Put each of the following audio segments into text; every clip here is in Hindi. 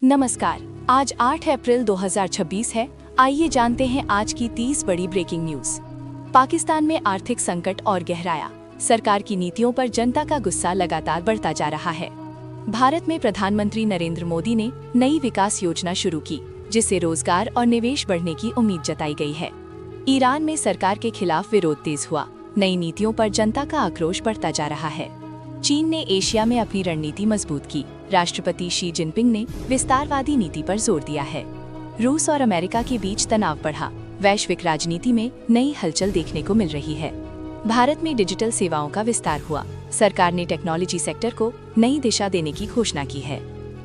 नमस्कार, आज 8 अप्रैल 2026 है। आइए जानते हैं आज की 30 बड़ी ब्रेकिंग न्यूज। पाकिस्तान में आर्थिक संकट और गहराया, सरकार की नीतियों पर जनता का गुस्सा लगातार बढ़ता जा रहा है। भारत में प्रधानमंत्री नरेंद्र मोदी ने नई विकास योजना शुरू की, जिससे रोजगार और निवेश बढ़ने की उम्मीद जताई गई है। ईरान में सरकार के खिलाफ विरोध तेज हुआ, नई नीतियों पर जनता का आक्रोश बढ़ता जा रहा है। चीन ने एशिया में अपनी रणनीति मजबूत की, राष्ट्रपति शी जिनपिंग ने विस्तारवादी नीति पर जोर दिया है। रूस और अमेरिका के बीच तनाव बढ़ा, वैश्विक राजनीति में नई हलचल देखने को मिल रही है। भारत में डिजिटल सेवाओं का विस्तार हुआ, सरकार ने टेक्नोलॉजी सेक्टर को नई दिशा देने की घोषणा की है।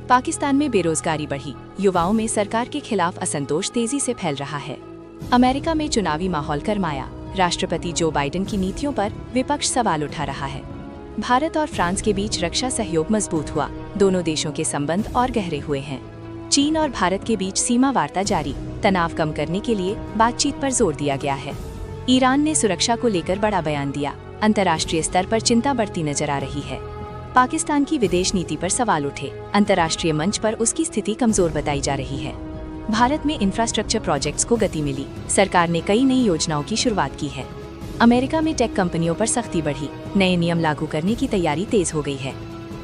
पाकिस्तान में बेरोजगारी बढ़ी, युवाओं में सरकार के खिलाफ असंतोष तेजी से फैल रहा है। अमेरिका में चुनावी माहौल गरमाया, राष्ट्रपति जो बाइडेन की नीतियों पर विपक्ष सवाल उठा रहा है। भारत और फ्रांस के बीच रक्षा सहयोग मजबूत हुआ, दोनों देशों के संबंध और गहरे हुए हैं। चीन और भारत के बीच सीमा वार्ता जारी, तनाव कम करने के लिए बातचीत पर जोर दिया गया है। ईरान ने सुरक्षा को लेकर बड़ा बयान दिया, अंतर्राष्ट्रीय स्तर पर चिंता बढ़ती नजर आ रही है। पाकिस्तान की विदेश नीति पर सवाल उठे, अंतर्राष्ट्रीय मंच पर उसकी स्थिति कमजोर बताई जा रही है। भारत में इंफ्रास्ट्रक्चर प्रोजेक्ट्स को गति मिली, सरकार ने कई नई योजनाओं की शुरुआत की है। अमेरिका में टेक कंपनियों पर सख्ती बढ़ी, नए नियम लागू करने की तैयारी तेज हो गई है।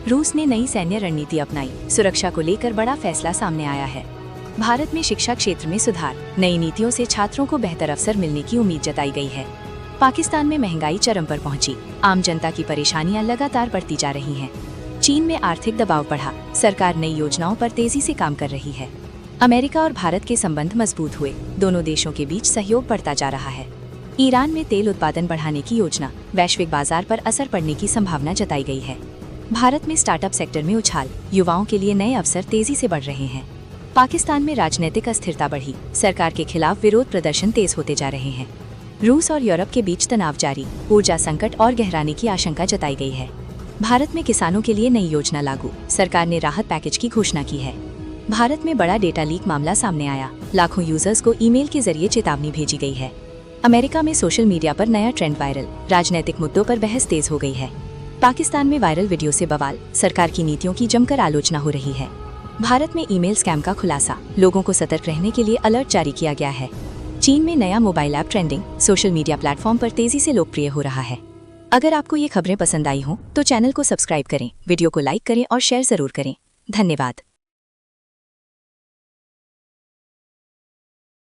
रूस ने नई सैन्य रणनीति अपनाई, सुरक्षा को लेकर बड़ा फैसला सामने आया है। भारत में शिक्षा क्षेत्र में सुधार, नई नीतियों से छात्रों को बेहतर अवसर मिलने की उम्मीद जताई गई है। पाकिस्तान में महंगाई चरम पर पहुंची, आम जनता की परेशानियां लगातार बढ़ती जा रही हैं। चीन में आर्थिक दबाव बढ़ा, सरकार नई योजनाओं पर तेजी से काम कर रही है। अमेरिका और भारत के संबंध मजबूत हुए, दोनों देशों के बीच सहयोग बढ़ता जा रहा है। ईरान में तेल उत्पादन बढ़ाने की योजना, वैश्विक बाजार पर असर पड़ने की संभावना जताई गई है। भारत में स्टार्टअप सेक्टर में उछाल, युवाओं के लिए नए अवसर तेजी से बढ़ रहे हैं। पाकिस्तान में राजनीतिक अस्थिरता बढ़ी, सरकार के खिलाफ विरोध प्रदर्शन तेज होते जा रहे हैं। रूस और यूरोप के बीच तनाव जारी, ऊर्जा संकट और गहराने की आशंका जताई गई है। भारत में किसानों के लिए नई योजना लागू, सरकार ने राहत पैकेज की घोषणा की है। भारत में बड़ा डेटा लीक मामला सामने आया, लाखों यूजर्स को ईमेल के जरिए चेतावनी भेजी गई है। अमेरिका में सोशल मीडिया पर नया ट्रेंड वायरल, राजनीतिक मुद्दों पर बहस तेज हो गई है। पाकिस्तान में वायरल वीडियो से बवाल, सरकार की नीतियों की जमकर आलोचना हो रही है। भारत में ईमेल स्कैम का खुलासा, लोगों को सतर्क रहने के लिए अलर्ट जारी किया गया है। चीन में नया mobile app trending, social media platform पर तेजी से लोकप्रिय हो रहा है। अगर आपको ये खबरें पसंद आई हों तो चैनल को सब्सक्राइब करें, वीडियो को लाइक करें और शेयर जरूर करें। धन्यवाद।